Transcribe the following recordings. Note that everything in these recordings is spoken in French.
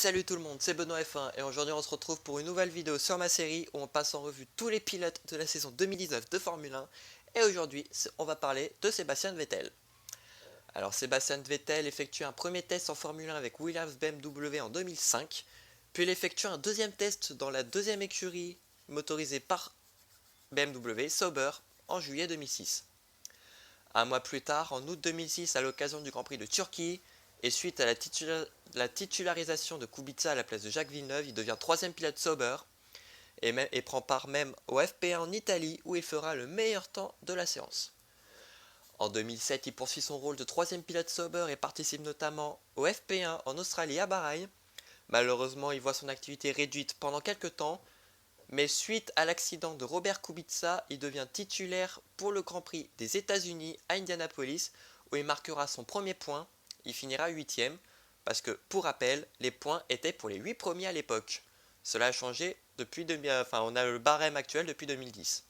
Salut tout le monde, c'est Benoît F1 et aujourd'hui on se retrouve pour une nouvelle vidéo sur ma série où on passe en revue tous les pilotes de la saison 2019 de Formule 1 et aujourd'hui on va parler de Sébastien Vettel. Alors Sébastien Vettel effectue un premier test en Formule 1 avec Williams BMW en 2005, puis il effectue un deuxième test dans la deuxième écurie motorisée par BMW, Sauber, en juillet 2006. Un mois plus tard, en août 2006, à l'occasion du Grand Prix de Turquie, et suite à la titularisation de Kubica à la place de Jacques Villeneuve, il devient troisième pilote Sauber et prend part même au FP1 en Italie où il fera le meilleur temps de la séance. En 2007, il poursuit son rôle de troisième pilote Sauber et participe notamment au FP1 en Australie à Bahreïn. Malheureusement, il voit son activité réduite pendant quelques temps, mais suite à l'accident de Robert Kubica, il devient titulaire pour le Grand Prix des États-Unis à Indianapolis, où il marquera son premier point. Il finira 8ème, parce que, pour rappel, les points étaient pour les 8 premiers à l'époque. Cela a changé depuis, on a le barème actuel depuis 2010.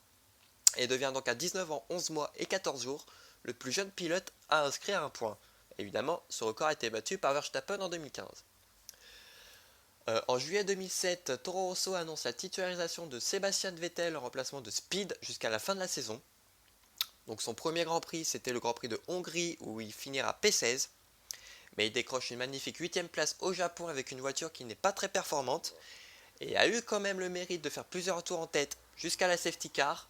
Et devient donc à 19 ans, 11 mois et 14 jours, le plus jeune pilote à inscrire un point. Évidemment, ce record a été battu par Verstappen en 2015. En juillet 2007, Toro Rosso annonce la titularisation de Sébastien Vettel en remplacement de Speed jusqu'à la fin de la saison. Donc son premier Grand Prix, c'était le Grand Prix de Hongrie où il finira P16. Mais il décroche une magnifique 8ème place au Japon avec une voiture qui n'est pas très performante et a eu quand même le mérite de faire plusieurs tours en tête jusqu'à la safety car.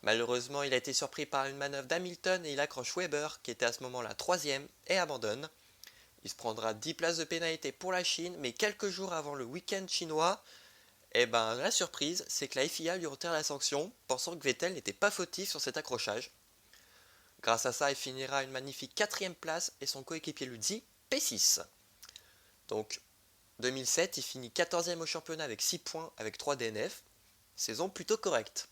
Malheureusement, il a été surpris par une manœuvre d'Hamilton et il accroche Weber qui était à ce moment-là 3ème et abandonne. Il se prendra 10 places de pénalité pour la Chine, mais quelques jours avant le week-end chinois, la surprise, c'est que la FIA lui retire la sanction, pensant que Vettel n'était pas fautif sur cet accrochage. Grâce à ça, il finira une magnifique 4ème place et son coéquipier lui dit P6. Donc, 2007, il finit 14ème au championnat avec 6 points avec 3 DNF. Saison plutôt correcte.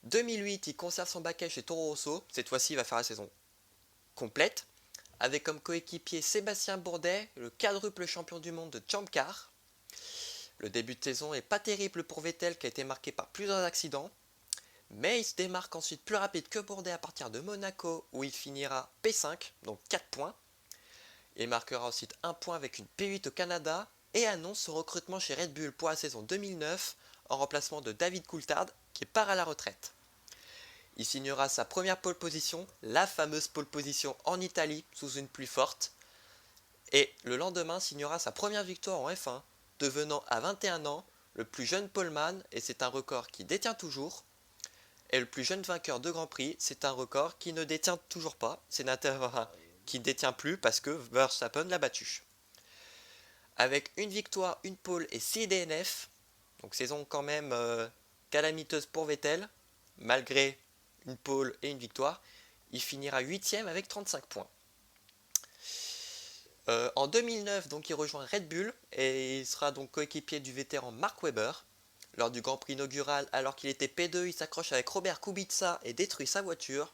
2008, il conserve son baquet chez Toro Rosso. Cette fois-ci, il va faire la saison complète, avec comme coéquipier Sébastien Bourdet, le quadruple champion du monde de Champ Car. Le début de saison est pas terrible pour Vettel qui a été marqué par plusieurs accidents, mais il se démarque ensuite plus rapide que Bourdet à partir de Monaco où il finira P5, donc 4 points. Il marquera ensuite un point avec une P8 au Canada et annonce son recrutement chez Red Bull pour la saison 2009 en remplacement de David Coulthard qui part à la retraite. Il signera sa première pole position, la fameuse pole position en Italie sous une pluie forte, et le lendemain signera sa première victoire en F1, devenant à 21 ans le plus jeune poleman, et c'est un record qu'il détient toujours, et le plus jeune vainqueur de Grand Prix, c'est un record qu'il ne détient toujours pas, c'est qui ne détient plus parce que Verstappen l'a battu. Avec une victoire, une pole et 6 DNF, donc saison quand même calamiteuse pour Vettel, malgré une pole et une victoire, il finira 8ème avec 35 points. En 2009, donc, il rejoint Red Bull et il sera donc coéquipier du vétéran Mark Webber. Lors du Grand Prix inaugural, alors qu'il était P2, il s'accroche avec Robert Kubica et détruit sa voiture.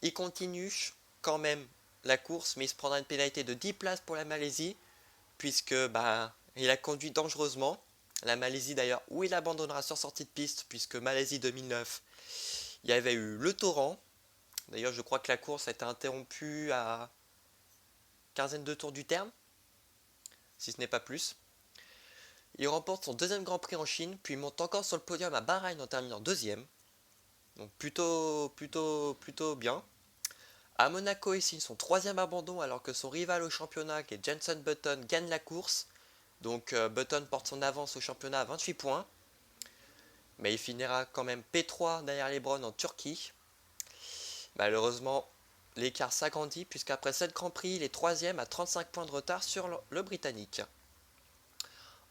Il continue quand même la course, mais il se prendra une pénalité de 10 places pour la Malaisie, puisque il a conduit dangereusement. La Malaisie d'ailleurs, où il abandonnera sur sortie de piste, puisque Malaisie 2009, il y avait eu le torrent. D'ailleurs, je crois que la course a été interrompue à quinzaine de tours du terme, si ce n'est pas plus. Il remporte son deuxième Grand Prix en Chine, puis monte encore sur le podium à Bahreïn en terminant deuxième. Donc plutôt bien. À Monaco, il signe son troisième abandon alors que son rival au championnat, qui est Jenson Button, gagne la course. Donc Button porte son avance au championnat à 28 points. Mais il finira quand même P3 derrière Lebron en Turquie. Malheureusement, l'écart s'agrandit puisqu'après 7 Grands Prix, il est troisième à 35 points de retard sur le Britannique.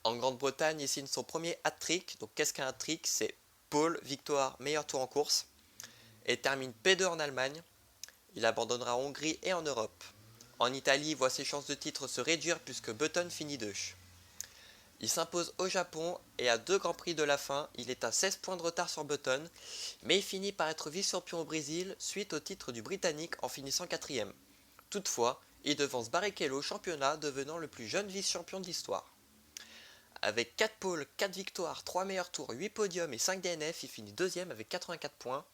En Grande-Bretagne, il signe son premier hat-trick. Donc qu'est-ce qu'un hat-trick? C'est pole, victoire, meilleur tour en course. Et termine P2 en Allemagne. Il abandonnera en Hongrie et en Europe. En Italie, il voit ses chances de titre se réduire puisque Button finit 2. Il s'impose au Japon et à 2 Grands Prix de la fin, il est à 16 points de retard sur Button, mais il finit par être vice-champion au Brésil suite au titre du Britannique en finissant 4ème. Toutefois, il devance Barrichello au championnat, devenant le plus jeune vice-champion de l'histoire. Avec 4 pôles, 4 victoires, 3 meilleurs tours, 8 podiums et 5 DNF, il finit deuxième avec 84 points.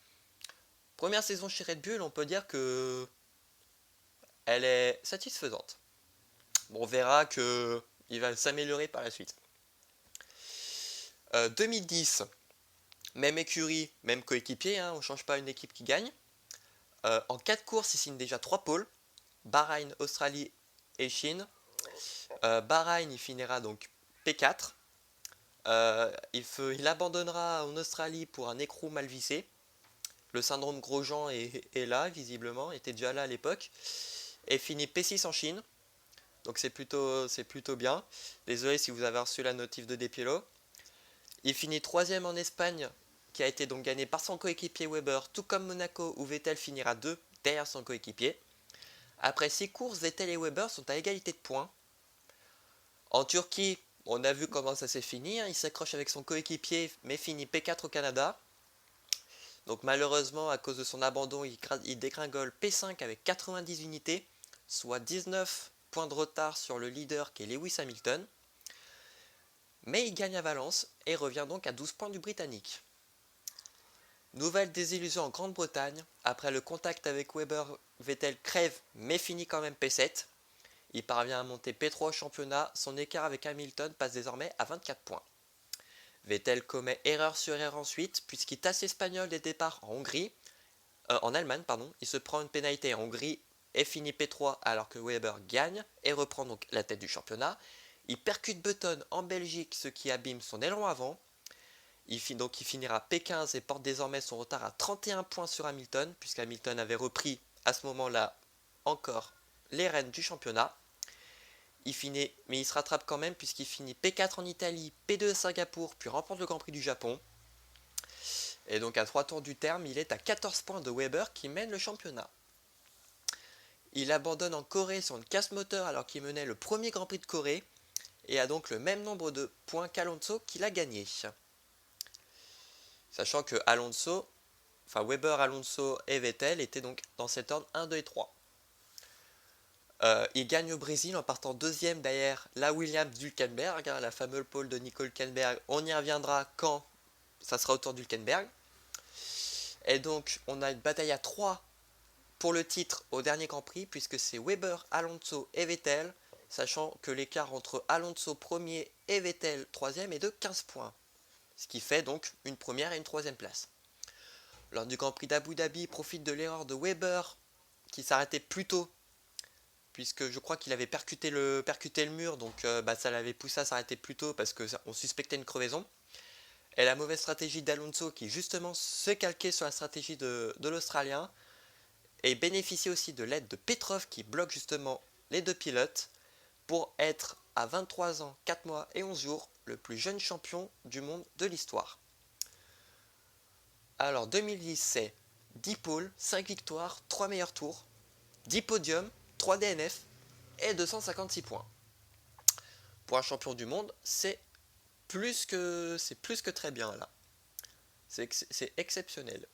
Première saison chez Red Bull, on peut dire que elle est satisfaisante. Bon, on verra qu'il va s'améliorer par la suite. 2010, même écurie, même coéquipier, hein, on ne change pas une équipe qui gagne. En 4 courses, il signe déjà 3 pôles. Bahreïn, Australie et Chine. Bahreïn, il finira donc P4. Il abandonnera en Australie pour un écrou mal vissé. Le syndrome Grosjean est là, visiblement, était déjà là à l'époque. Et finit P6 en Chine. Donc c'est plutôt bien. Désolé si vous avez reçu la notif de Despiello. Il finit 3ème en Espagne, qui a été donc gagné par son coéquipier Weber, tout comme Monaco, où Vettel finira 2 derrière son coéquipier. Après 6 courses, Vettel et Weber sont à égalité de points. En Turquie, on a vu comment ça s'est fini, hein. Il s'accroche avec son coéquipier, mais finit P4 au Canada. Donc malheureusement, à cause de son abandon, il dégringole P5 avec 90 unités, soit 19 points de retard sur le leader qui est Lewis Hamilton. Mais il gagne à Valence et revient donc à 12 points du Britannique. Nouvelle désillusion en Grande-Bretagne, après le contact avec Weber, Vettel crève mais finit quand même P7. Il parvient à monter P3 au championnat, son écart avec Hamilton passe désormais à 24 points. Vettel commet erreur sur erreur ensuite, puisqu'il tasse l'Espagnol des départs en Allemagne, il se prend une pénalité en Hongrie et finit P3 alors que Weber gagne et reprend donc la tête du championnat. Il percute Button en Belgique, ce qui abîme son élan avant. Il finira P15 et porte désormais son retard à 31 points sur Hamilton, puisqu'Hamilton avait repris à ce moment-là encore les rênes du championnat. Mais il se rattrape quand même puisqu'il finit P4 en Italie, P2 à Singapour, puis remporte le Grand Prix du Japon. Et donc à 3 tours du terme, il est à 14 points de Weber qui mène le championnat. Il abandonne en Corée sur une casse moteur alors qu'il menait le premier Grand Prix de Corée et a donc le même nombre de points qu'Alonso qui l'a gagné. Sachant que Weber, Alonso et Vettel étaient donc dans cet ordre 1, 2 et 3. Il gagne au Brésil en partant deuxième derrière la Williams d'Hülkenberg, la fameuse pole de Nico Hülkenberg. On y reviendra quand ça sera au tour d'Hülkenberg. Et donc on a une bataille à 3 pour le titre au dernier Grand Prix, puisque c'est Weber, Alonso et Vettel, sachant que l'écart entre Alonso premier et Vettel troisième est de 15 points. Ce qui fait donc une première et une troisième place. Lors du Grand Prix d'Abu Dhabi, il profite de l'erreur de Weber qui s'arrêtait plus tôt, puisque je crois qu'il avait percuté le mur, donc ça l'avait poussé à s'arrêter plus tôt parce qu'on suspectait une crevaison. Et la mauvaise stratégie d'Alonso qui justement se calquait sur la stratégie de l'Australien, et bénéficiait aussi de l'aide de Petrov qui bloque justement les deux pilotes pour être à 23 ans, 4 mois et 11 jours le plus jeune champion du monde de l'histoire. Alors 2010 c'est 10 pôles, 5 victoires, 3 meilleurs tours, 10 podiums, 3 DNF et 256 points. Pour un champion du monde, c'est plus que très bien là. C'est exceptionnel.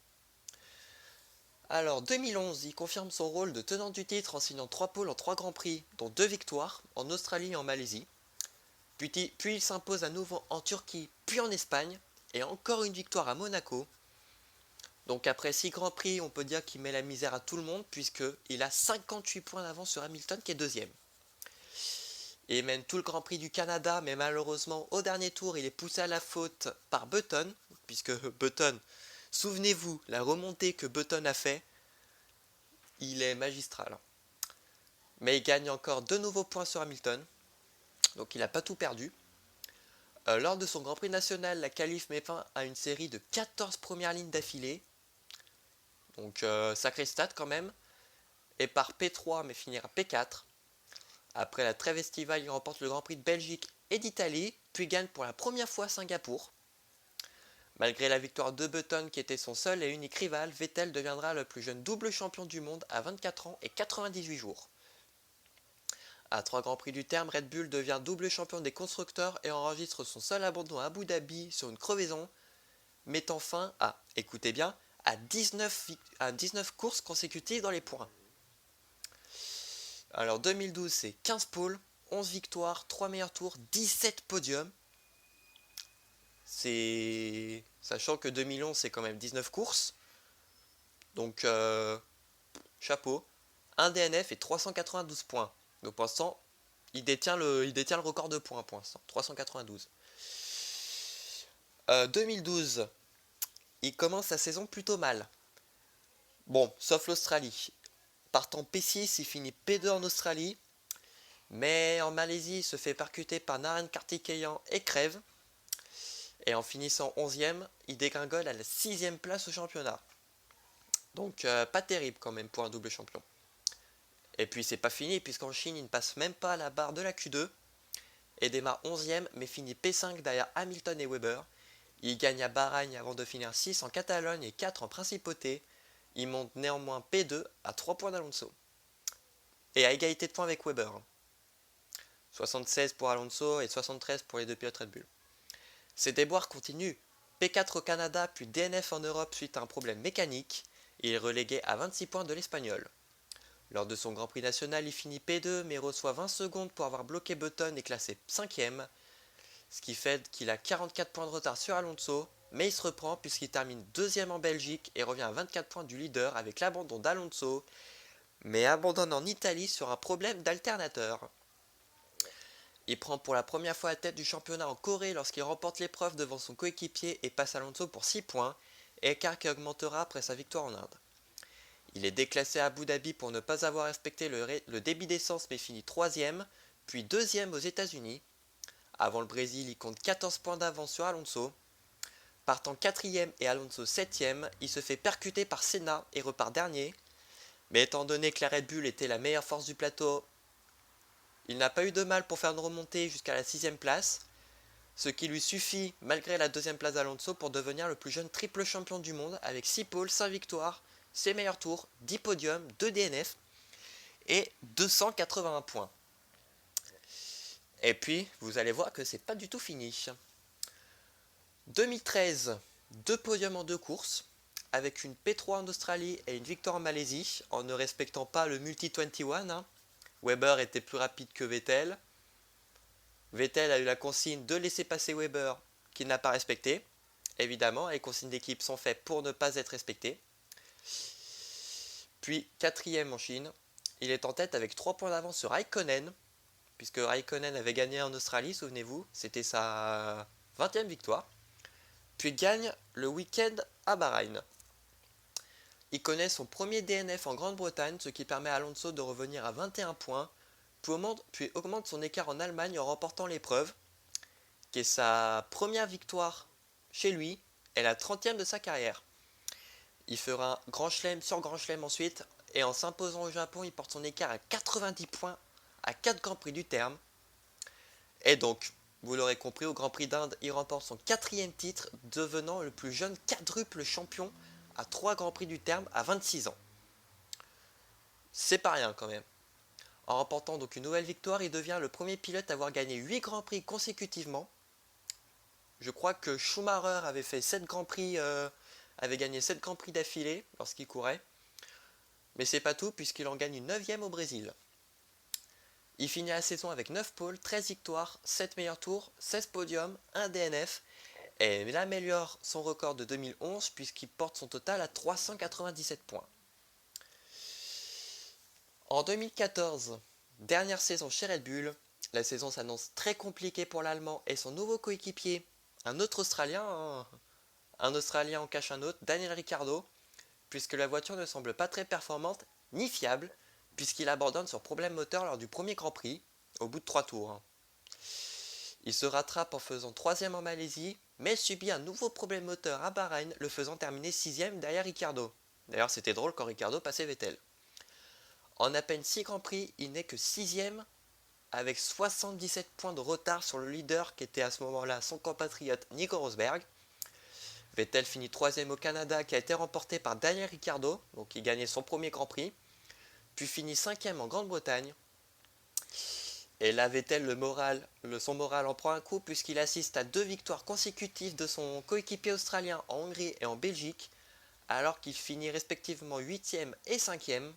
Alors 2011, il confirme son rôle de tenant du titre en signant 3 pôles en 3 grands prix, dont 2 victoires en Australie et en Malaisie. Puis il s'impose à nouveau en Turquie, puis en Espagne, et encore une victoire à Monaco. Donc après 6 grands prix, on peut dire qu'il met la misère à tout le monde, puisqu'il a 58 points d'avance sur Hamilton qui est deuxième. Il mène tout le Grand Prix du Canada, mais malheureusement au dernier tour il est poussé à la faute par Button, puisque Button, souvenez-vous, la remontée que Button a fait, il est magistral. Mais il gagne encore de nouveaux points sur Hamilton, donc il n'a pas tout perdu. Lors de son Grand Prix national, la qualif met fin à une série de 14 premières lignes d'affilée, donc sacré stat quand même, et par P3 mais finira P4. Après la trêve estivale, il remporte le Grand Prix de Belgique et d'Italie, puis gagne pour la première fois Singapour. Malgré la victoire de Button qui était son seul et unique rival, Vettel deviendra le plus jeune double champion du monde à 24 ans et 98 jours. À 3 Grands Prix du terme, Red Bull devient double champion des constructeurs et enregistre son seul abandon à Abu Dhabi sur une crevaison, mettant fin à, écoutez bien, à 19 courses consécutives dans les points. Alors 2012 c'est 15 pôles, 11 victoires, 3 meilleurs tours, 17 podiums. Sachant que 2011 c'est quand même 19 courses. Donc chapeau. 1 DNF et 392 points. Donc pour l'instant, il détient le record de points pour l'instant, 392. 2012, il commence sa saison plutôt mal. Bon, sauf l'Australie. Partant P6, il finit P2 en Australie. Mais en Malaisie, il se fait percuter par Narain Karthikeyan et crève. Et en finissant 11ème, il dégringole à la 6ème place au championnat. Donc pas terrible quand même pour un double champion. Et puis c'est pas fini puisqu'en Chine, il ne passe même pas à la barre de la Q2 et démarre 11ème mais finit P5 derrière Hamilton et Weber. Il gagne à Bahreïn avant de finir 6 en Catalogne et 4 en Principauté. Il monte néanmoins P2 à 3 points d'Alonso. Et à égalité de points avec Weber. 76 pour Alonso et 73 pour les deux pilotes Red Bull. Ces déboires continuent. P4 au Canada puis DNF en Europe suite à un problème mécanique. Il est relégué à 26 points de l'Espagnol. Lors de son Grand Prix national, il finit P2 mais reçoit 20 secondes pour avoir bloqué Button et classé 5ème. Ce qui fait qu'il a 44 points de retard sur Alonso, mais il se reprend puisqu'il termine 2ème en Belgique et revient à 24 points du leader avec l'abandon d'Alonso, mais abandonne en Italie sur un problème d'alternateur. Il prend pour la première fois la tête du championnat en Corée lorsqu'il remporte l'épreuve devant son coéquipier et passe Alonso pour 6 points, écart qui augmentera après sa victoire en Inde. Il est déclassé à Abu Dhabi pour ne pas avoir respecté le débit d'essence mais finit 3ème, puis 2ème aux États-Unis. Avant le Brésil, il compte 14 points d'avance sur Alonso. Partant 4ème et Alonso 7ème, il se fait percuter par Senna et repart dernier. Mais étant donné que la Red Bull était la meilleure force du plateau, il n'a pas eu de mal pour faire une remontée jusqu'à la 6ème place, ce qui lui suffit malgré la 2ème place d'Alonso pour devenir le plus jeune triple champion du monde avec 6 pôles, 5 victoires, ses meilleurs tours, 10 podiums, 2 DNF et 281 points. Et puis, vous allez voir que c'est pas du tout fini. 2013, 2 podiums en 2 courses, avec une P3 en Australie et une victoire en Malaisie, en ne respectant pas le multi-21. Weber était plus rapide que Vettel. Vettel a eu la consigne de laisser passer Weber, qu'il n'a pas respecté. Évidemment, les consignes d'équipe sont faites pour ne pas être respectées. Puis 4ème en Chine, il est en tête avec 3 points d'avance sur Raikkonen, puisque Raikkonen avait gagné en Australie, souvenez-vous, c'était sa 20ème victoire. Puis gagne le week-end à Bahreïn. Il connaît son premier DNF en Grande-Bretagne, ce qui permet à Alonso de revenir à 21 points, puis augmente son écart en Allemagne en remportant l'épreuve, qui est sa première victoire chez lui et la 30ème de sa carrière. Il fera Grand Chelem sur Grand Chelem ensuite, et en s'imposant au Japon, il porte son écart à 90 points à 4 Grands Prix du terme. Et donc, vous l'aurez compris, au Grand Prix d'Inde, il remporte son 4ème titre, devenant le plus jeune quadruple champion à 3 Grands Prix du terme à 26 ans. C'est pas rien quand même. En remportant donc une nouvelle victoire, il devient le premier pilote à avoir gagné 8 Grands Prix consécutivement. Je crois que Schumacher avait fait 7 Grands Prix, avait gagné 7 Grands Prix d'affilée lorsqu'il courait. Mais c'est pas tout puisqu'il en gagne une 9ème au Brésil. Il finit la saison avec 9 pôles, 13 victoires, 7 meilleurs tours, 16 podiums, 1 DNF. Et il améliore son record de 2011 puisqu'il porte son total à 397 points. En 2014, dernière saison chez Red Bull, la saison s'annonce très compliquée pour l'Allemand et son nouveau coéquipier, un autre Australien, un Australien en cache un autre, Daniel Ricciardo, puisque la voiture ne semble pas très performante ni fiable, puisqu'il abandonne sur problème moteur lors du premier Grand Prix, au bout de 3 tours. Il se rattrape en faisant 3ème en Malaisie, mais subit un nouveau problème moteur à Bahreïn, le faisant terminer 6ème derrière Ricciardo. D'ailleurs, c'était drôle quand Ricciardo passait Vettel. En à peine 6 Grands Prix, il n'est que 6ème, avec 77 points de retard sur le leader qui était à ce moment-là son compatriote Nico Rosberg. Vettel finit 3ème au Canada qui a été remporté par Daniel Ricciardo, donc il gagnait son premier Grand Prix, puis finit 5ème en Grande-Bretagne. Et là, Vettel, son moral en prend un coup puisqu'il assiste à 2 victoires consécutives de son coéquipier australien en Hongrie et en Belgique, alors qu'il finit respectivement 8ème et 5ème.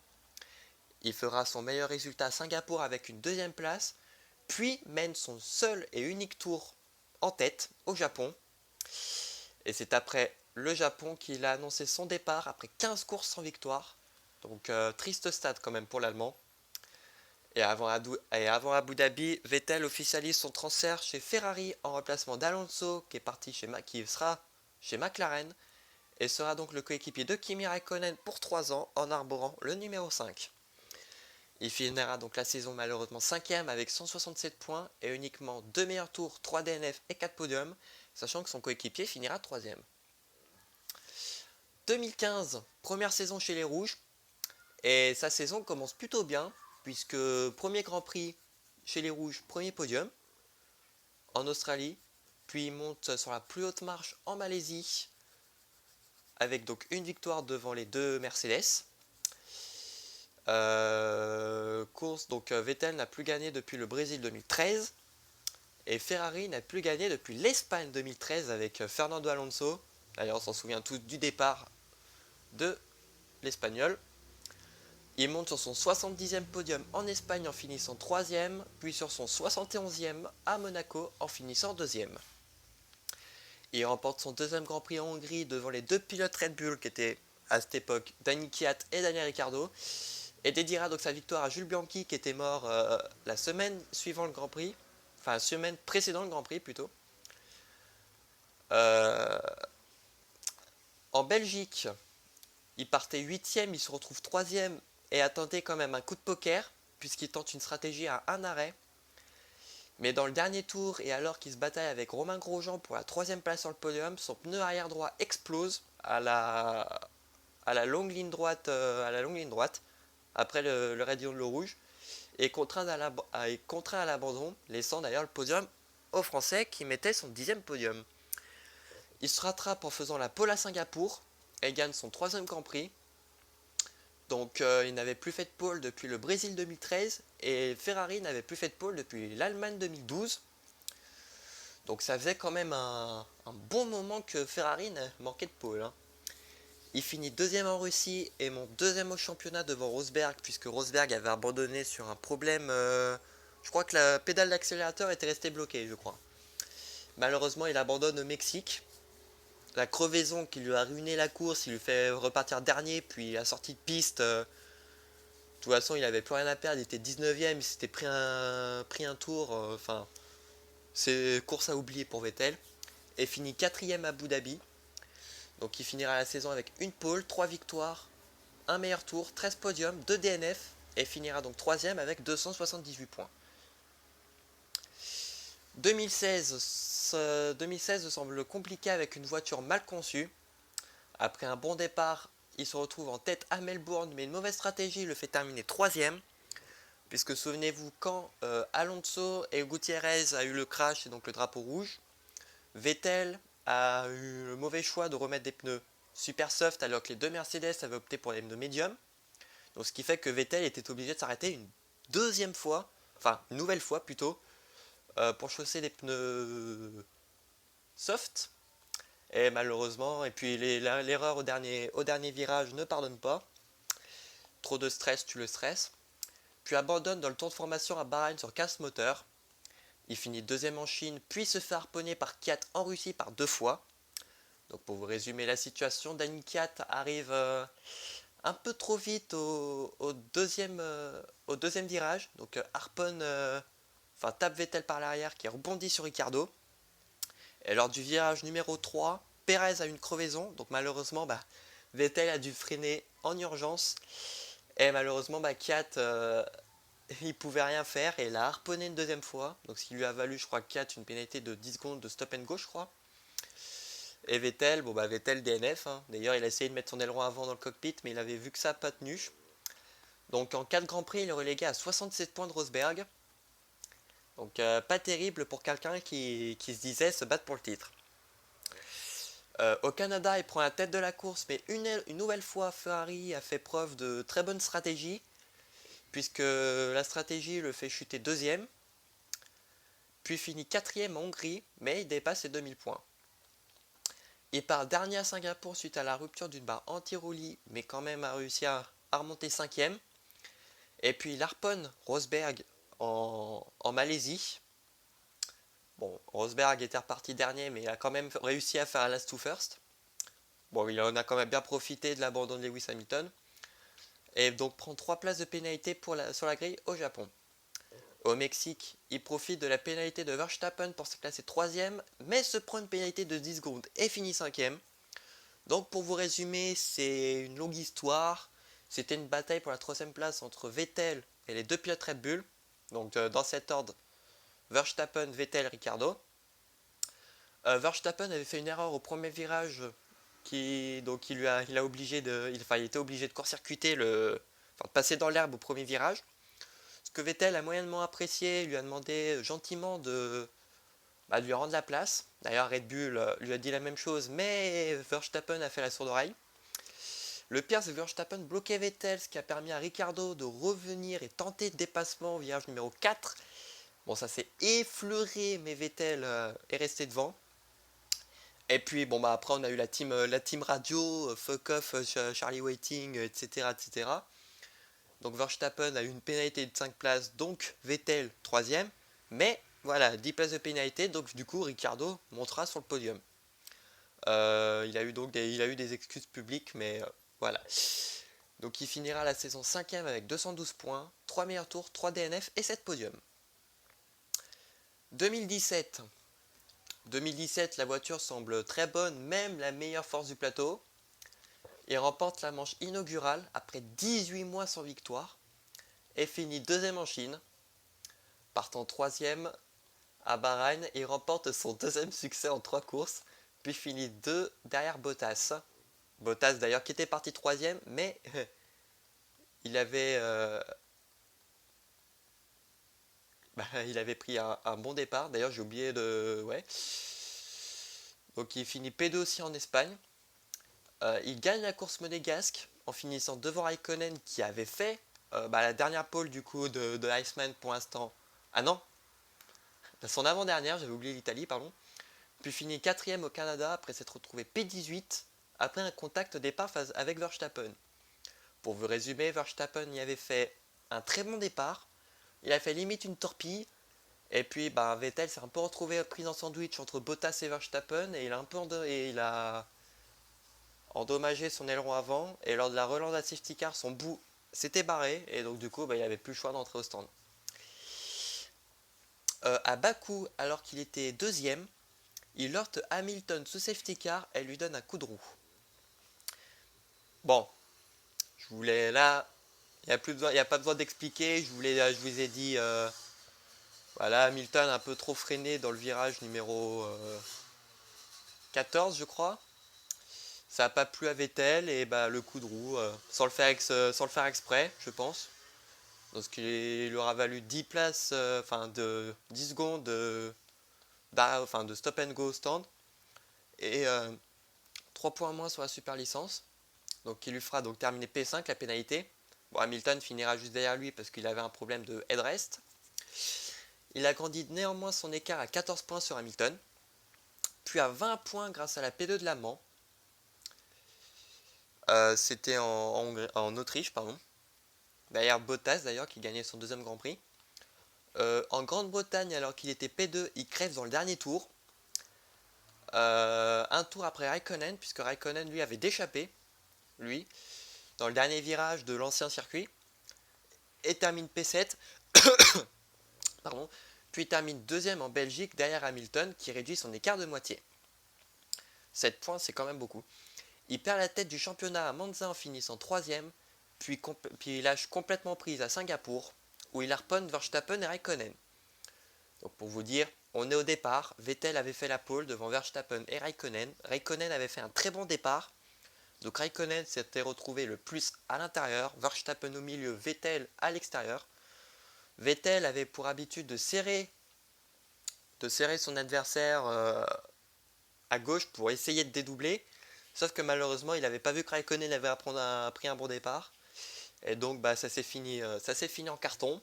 Il fera son meilleur résultat à Singapour avec une 2ème place, puis mène son seul et unique tour en tête au Japon. Et c'est après le Japon qu'il a annoncé son départ après 15 courses sans victoire. Donc triste stade quand même pour l'Allemand. Et avant Abu Dhabi, Vettel officialise son transfert chez Ferrari en remplacement d'Alonso qui sera chez McLaren et sera donc le coéquipier de Kimi Raikkonen pour 3 ans en arborant le numéro 5. Il finira donc la saison malheureusement 5ème avec 167 points et uniquement 2 meilleurs tours, 3 DNF et 4 podiums, sachant que son coéquipier finira 3ème. 2015, première saison chez les Rouges, et sa saison commence plutôt bien, puisque premier Grand Prix chez les Rouges, premier podium en Australie, puis il monte sur la plus haute marche en Malaisie, avec donc une victoire devant les deux Mercedes. Vettel n'a plus gagné depuis le Brésil 2013 et Ferrari n'a plus gagné depuis l'Espagne 2013 avec Fernando Alonso. D'ailleurs on s'en souvient tous du départ de l'Espagnol. Il monte sur son 70e podium en Espagne en finissant 3ème, puis sur son 71e à Monaco en finissant 2ème. Il remporte son deuxième Grand Prix en Hongrie devant les deux pilotes Red Bull qui étaient à cette époque Daniel Kvyat et Daniel Ricciardo, et dédiera donc sa victoire à Jules Bianchi qui était mort la semaine suivant le Grand Prix, enfin la semaine précédant le Grand Prix plutôt. En Belgique, il partait 8ème, il se retrouve 3ème et attendait quand même un coup de poker puisqu'il tente une stratégie à un arrêt. Mais dans le dernier tour et alors qu'il se bataille avec Romain Grosjean pour la 3ème place sur le podium, son pneu arrière droit explose à la longue ligne droite, après le rayon de l'eau rouge, et contraint à l'abandon, laissant d'ailleurs le podium au Français qui mettait son 10ème podium. Il se rattrape en faisant la pole à Singapour et gagne son 3ème Grand Prix. Donc il n'avait plus fait de pole depuis le Brésil 2013 et Ferrari n'avait plus fait de pole depuis l'Allemagne 2012. Donc ça faisait quand même un bon moment que Ferrari manquait de pole, hein. Il finit 2ème en Russie et monte 2ème au championnat devant Rosberg, puisque Rosberg avait abandonné sur un problème. Je crois que la pédale d'accélérateur était restée bloquée, je crois. Malheureusement, il abandonne au Mexique. La crevaison qui lui a ruiné la course, il lui fait repartir dernier, puis la sortie de piste. De toute façon, il avait plus rien à perdre, il était 19ème, il s'était pris un tour. C'est course à oublier pour Vettel. Et finit 4ème à Abu Dhabi. Donc il finira la saison avec une pole, 3 victoires, un meilleur tour, 13 podiums, 2 DNF et finira donc 3ème avec 278 points. 2016 semble compliqué avec une voiture mal conçue. Après un bon départ, il se retrouve en tête à Melbourne, mais une mauvaise stratégie le fait terminer 3ème. Puisque souvenez-vous, quand Alonso et Gutiérrez a eu le crash et donc le drapeau rouge, Vettel a eu le mauvais choix de remettre des pneus super soft alors que les deux Mercedes avaient opté pour les pneus médium. Donc ce qui fait que Vettel était obligé de s'arrêter une nouvelle fois plutôt, pour chausser des pneus soft. Et malheureusement, et puis l'erreur au dernier virage ne pardonne pas. Trop de stress tue le stress. Puis abandonne dans le tour de formation à Bahreïn sur casse moteur. Il finit 2ème en Chine, puis se fait harponner par Kvyat en Russie par 2 fois. Donc pour vous résumer la situation, Daniel Kvyat arrive un peu trop vite au deuxième virage. Donc harponne, tape Vettel par l'arrière qui rebondit sur Ricciardo. Et lors du virage numéro 3, Pérez a une crevaison. Donc malheureusement, Vettel a dû freiner en urgence. Et malheureusement, Kvyat... il pouvait rien faire et il a harponné une 2ème fois, donc ce qui lui a valu, je crois, 4 une pénalité de 10 secondes de stop and go, je crois. Et Vettel, Vettel DNF, hein. D'ailleurs il a essayé de mettre son aileron avant dans le cockpit, mais il avait vu que ça pas tenu. Donc en 4 Grands Prix, il est relégué à 67 points de Rosberg. Donc pas terrible pour quelqu'un qui se disait se battre pour le titre. Au Canada, il prend la tête de la course, mais une nouvelle fois, Ferrari a fait preuve de très bonne stratégie, puisque la stratégie le fait chuter 2ème, puis finit 4ème en Hongrie, mais il dépasse les 2000 points. Il part dernier à Singapour suite à la rupture d'une barre anti-roulis, mais quand même a réussi à remonter 5ème. Et puis il harponne Rosberg en Malaisie. Bon, Rosberg était reparti dernier, mais il a quand même réussi à faire un last to first. Bon, il en a quand même bien profité de l'abandon de Lewis Hamilton. Et donc prend 3 places de pénalité sur la grille au Japon. au Mexique, il profite de la pénalité de Verstappen pour se classer 3ème, mais se prend une pénalité de 10 secondes et finit 5ème. Donc pour vous résumer, c'est une longue histoire. C'était une bataille pour la 3ème place entre Vettel et les deux pilotes Red Bull. Donc dans cet ordre, Verstappen, Vettel, Ricciardo. Verstappen avait fait une erreur au premier virage donc il était obligé de court-circuiter de passer dans l'herbe au premier virage. Ce que Vettel a moyennement apprécié, il lui a demandé gentiment de lui rendre la place. D'ailleurs, Red Bull lui a dit la même chose, mais Verstappen a fait la sourde oreille. Le pire, c'est que Verstappen bloquait Vettel, ce qui a permis à Ricciardo de revenir et tenter le dépassement au virage numéro 4. Bon, ça s'est effleuré, mais Vettel est resté devant. Et puis, après, on a eu la team radio, fuck off, Charlie Waiting, etc., etc. Donc Verstappen a eu une pénalité de 5 places, donc Vettel 3ème. Mais voilà, 10 places de pénalité, donc du coup Ricciardo montera sur le podium. Il a eu des excuses publiques, mais voilà. Donc il finira la saison 5ème avec 212 points, 3 meilleurs tours, 3 DNF et 7 podiums. 2017, la voiture semble très bonne, même la meilleure force du plateau. Il remporte la manche inaugurale après 18 mois sans victoire et finit 2ème en Chine. Partant 3ème à Bahreïn, il remporte son 2ème succès en 3 courses, puis finit 2 derrière Bottas. Bottas d'ailleurs qui était parti 3ème, mais il avait pris un bon départ. D'ailleurs j'ai oublié de... Ouais. Donc il finit P2 aussi en Espagne. Il gagne la course monégasque en finissant devant Raikkonen qui avait fait la dernière pole du coup de Iceman pour l'instant. Ah non, son avant-dernière, j'avais oublié l'Italie, pardon. Puis finit 4ème au Canada après s'être retrouvé P18 après un contact au départ avec Verstappen. Pour vous résumer, Verstappen y avait fait un très bon départ. Il a fait limite une torpille. Et puis Vettel s'est un peu retrouvé pris en sandwich entre Bottas et Verstappen et il a endommagé son aileron avant. Et lors de la relance de la safety car, son bout s'était barré. Et donc du coup, il n'avait plus le choix d'entrer au stand. À Bakou, alors qu'il était 2ème, il heurte Hamilton sous safety car et lui donne un coup de roue. Bon, je voulais là, il n'y a pas besoin d'expliquer, je vous ai dit, voilà, Hamilton un peu trop freiné dans le virage numéro 14 je crois. Ça n'a pas plu à Vettel et le coup de roue, sans le faire exprès, je pense. Donc ce qui lui aura valu 10 places, de 10 secondes de stop and go au stand. Et 3 points moins sur la super licence. Donc qui lui fera donc terminer P5 la pénalité. Bon, Hamilton finira juste derrière lui parce qu'il avait un problème de headrest. Il agrandit néanmoins son écart à 14 points sur Hamilton, puis à 20 points grâce à la P2 de Le Mans. C'était en Autriche, pardon. Derrière Bottas d'ailleurs qui gagnait son 2ème Grand Prix. En Grande-Bretagne, alors qu'il était P2, il crève dans le dernier tour. Un tour après Raikkonen, puisque Raikkonen lui avait déchappé, dans le dernier virage de l'ancien circuit, et termine P7, pardon, puis termine 2ème en Belgique derrière Hamilton qui réduit son écart de moitié. 7 points, c'est quand même beaucoup. Il perd la tête du championnat à Monza en finissant 3ème, puis il lâche complètement prise à Singapour, où il harponne Verstappen et Raikkonen. Donc pour vous dire, on est au départ, Vettel avait fait la pole devant Verstappen et Raikkonen. Raikkonen avait fait un très bon départ, donc Raikkonen s'était retrouvé le plus à l'intérieur, Verstappen au milieu, Vettel à l'extérieur. Vettel avait pour habitude de serrer son adversaire à gauche pour essayer de dédoubler. Sauf que malheureusement, il n'avait pas vu que Raikkonen avait pris un bon départ. Et donc ça s'est fini en carton.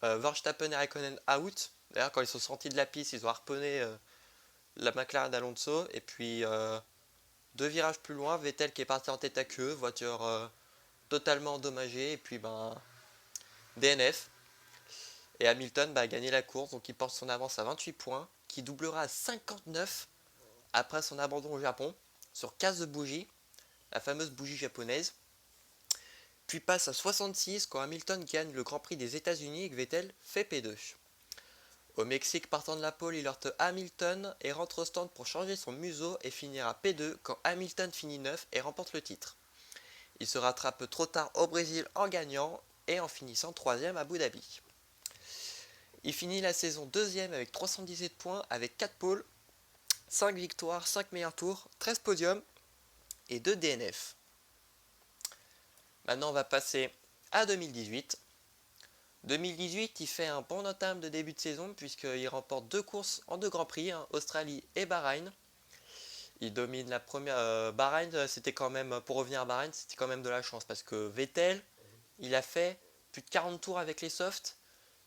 Verstappen et Raikkonen out. D'ailleurs, quand ils sont sortis de la piste, ils ont harponné la McLaren d'Alonso. Et puis 2 virages plus loin, Vettel qui est parti en tête à queue, voiture totalement endommagée. Et puis DNF. Et Hamilton a gagné la course, donc il porte son avance à 28 points, qui doublera à 59 après son abandon au Japon, sur 15 bougies, la fameuse bougie japonaise. puis passe à 66 quand Hamilton gagne le Grand Prix des États-Unis et que Vettel fait P2. Au Mexique, partant de la pole, il heurte Hamilton et rentre au stand pour changer son museau et finira P2 quand Hamilton finit 9 et remporte le titre. Il se rattrape trop tard au Brésil en gagnant et en finissant 3ème à Abu Dhabi. Il finit la saison 2ème avec 317 points avec 4 poles, 5 victoires, 5 meilleurs tours, 13 podiums et 2 DNF. Maintenant on va passer à 2018. 2018, il fait un bon entame de début de saison puisqu'il remporte 2 courses en 2 Grands Prix, Australie et Bahreïn. Il domine la première. Bahreïn, c'était quand même, pour revenir à Bahreïn, c'était quand même de la chance parce que Vettel, il a fait plus de 40 tours avec les softs.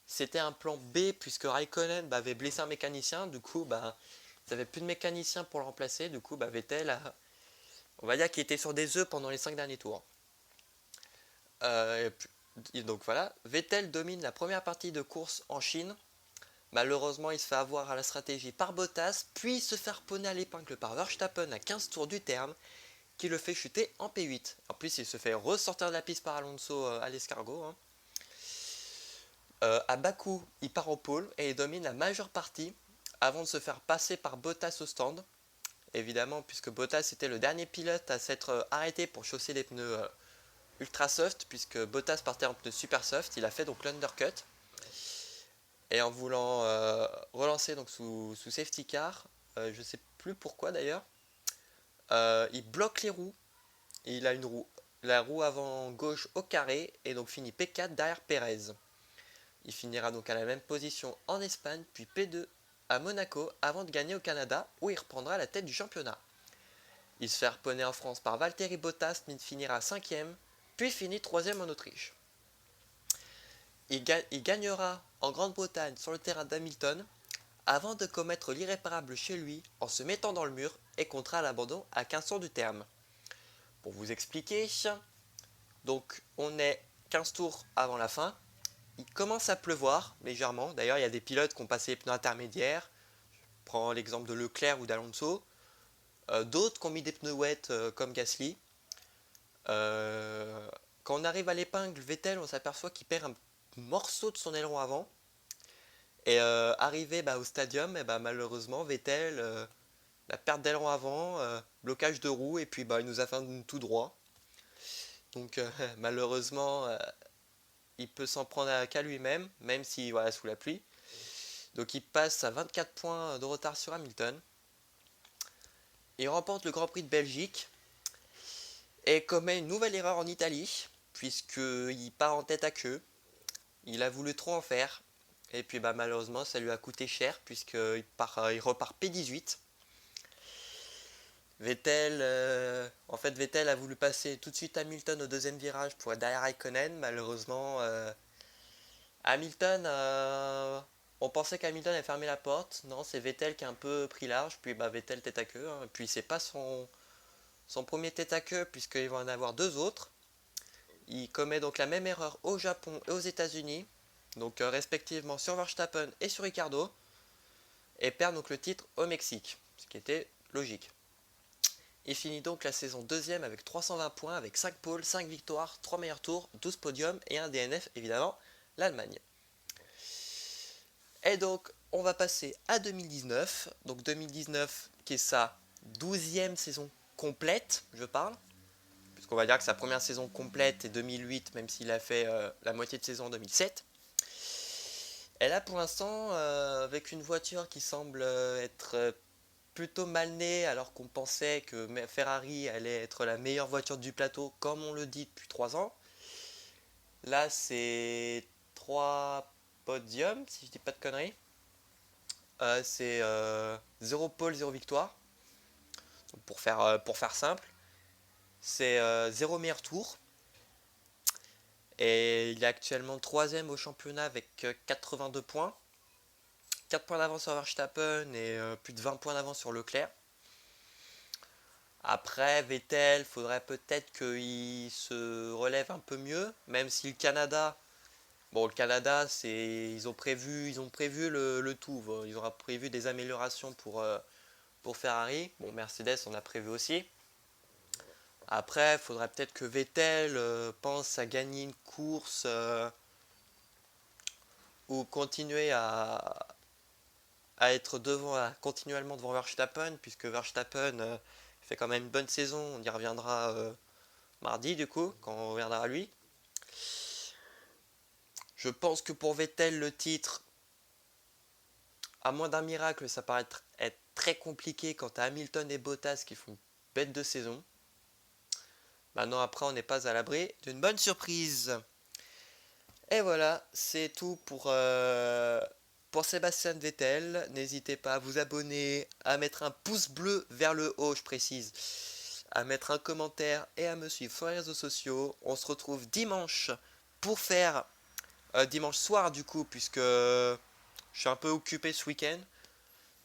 C'était un plan B puisque Raikkonen avait blessé un mécanicien. Du coup, ils n'avaient plus de mécanicien pour le remplacer. Du coup, Vettel, on va dire qu'il était sur des œufs pendant les 5 derniers tours. Donc voilà, Vettel domine la première partie de course en Chine. Malheureusement, il se fait avoir à la stratégie par Bottas, puis se fait harponner à l'épingle par Verstappen à 15 tours du terme, qui le fait chuter en P8. En plus, il se fait ressortir de la piste par Alonso à l'escargot. À Bakou, il part en pole et il domine la majeure partie avant de se faire passer par Bottas au stand. Évidemment, puisque Bottas était le dernier pilote à s'être arrêté pour chausser des pneus ultra soft, puisque Bottas partait en pneus super soft, il a fait donc l'undercut. Et en voulant relancer donc sous safety car, je ne sais plus pourquoi d'ailleurs, il bloque les roues. Et il a la roue avant gauche au carré et donc finit P4 derrière Pérez. Il finira donc à la même position en Espagne, puis P2 à Monaco avant de gagner au Canada où il reprendra la tête du championnat. Il se fait harponner en France par Valtteri Bottas mais il finira 5ème, puis finit 3ème en Autriche. Il gagnera en Grande-Bretagne sur le terrain d'Hamilton avant de commettre l'irréparable chez lui en se mettant dans le mur et contraint à l'abandon à 15 tours du terme. Pour vous expliquer, donc on est 15 tours avant la fin, il commence à pleuvoir légèrement, d'ailleurs il y a des pilotes qui ont passé les pneus intermédiaires, je prends l'exemple de Leclerc ou d'Alonso, d'autres qui ont mis des pneus wet comme Gasly. Quand on arrive à l'épingle, Vettel, on s'aperçoit qu'il perd un morceau de son aileron avant. Et arrivé au stadium, malheureusement, Vettel, la perte d'aileron avant, blocage de roue, et puis il nous a fait un tout droit. Donc malheureusement, il peut s'en prendre qu'à lui-même, même si voilà, sous la pluie. Donc il passe à 24 points de retard sur Hamilton. Il remporte le Grand Prix de Belgique et commet une nouvelle erreur en Italie, puisqu'il part en tête à queue. Il a voulu trop en faire. Et puis malheureusement ça lui a coûté cher puisqu'il repart P18. Vettel a voulu passer tout de suite Hamilton au deuxième virage pour être derrière Raikkonen. Malheureusement Hamilton, on pensait qu'Hamilton avait fermé la porte. Non, c'est Vettel qui a un peu pris large. Puis Vettel tête à queue. Et puis c'est pas son premier tête à queue puisqu'il va en avoir 2 autres. Il commet donc la même erreur au Japon et aux États-Unis. Donc respectivement sur Verstappen et sur Ricciardo, et perd donc le titre au Mexique, ce qui était logique. Il finit donc la saison 2ème avec 320 points, avec 5 poles, 5 victoires, 3 meilleurs tours, 12 podiums et un DNF, évidemment, l'Allemagne. Et donc on va passer à 2019, donc 2019 qui est sa 12e saison complète, je parle, puisqu'on va dire que sa première saison complète est 2008, même s'il a fait la moitié de saison en 2007. Et là pour l'instant, avec une voiture qui semble être plutôt mal née, alors qu'on pensait que Ferrari allait être la meilleure voiture du plateau, comme on le dit depuis 3 ans. Là c'est 3 podiums, si je dis pas de conneries. C'est 0 pole, 0 victoire. Donc pour faire simple, c'est 0 meilleur tour. Et il est actuellement 3ème au championnat avec 82 points. 4 points d'avance sur Verstappen et plus de 20 points d'avance sur Leclerc. Après, Vettel, faudrait peut-être qu'il se relève un peu mieux, même si le Canada, ils ont prévu le tout. Ils ont prévu des améliorations pour Ferrari. Bon, Mercedes, on a prévu aussi. Après, il faudrait peut-être que Vettel pense à gagner une course ou continuer à être devant, continuellement devant Verstappen, puisque Verstappen fait quand même une bonne saison. On y reviendra mardi, du coup, quand on reviendra à lui. Je pense que pour Vettel, le titre, à moins d'un miracle, ça paraît être très compliqué quant à Hamilton et Bottas qui font bête de saison. Maintenant, après, on n'est pas à l'abri d'une bonne surprise. Et voilà, c'est tout pour Sébastien Vettel. N'hésitez pas à vous abonner, à mettre un pouce bleu vers le haut, je précise, à mettre un commentaire et à me suivre sur les réseaux sociaux. On se retrouve dimanche pour faire dimanche soir du coup, puisque je suis un peu occupé ce week-end.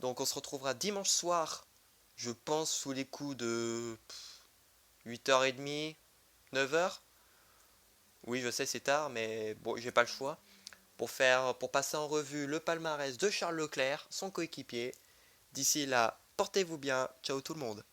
Donc on se retrouvera dimanche soir, je pense sous les coups de 8h30, 9h. Oui, je sais c'est tard, mais bon, j'ai pas le choix. Pour passer en revue le palmarès de Charles Leclerc, son coéquipier. D'ici là, portez-vous bien. Ciao tout le monde.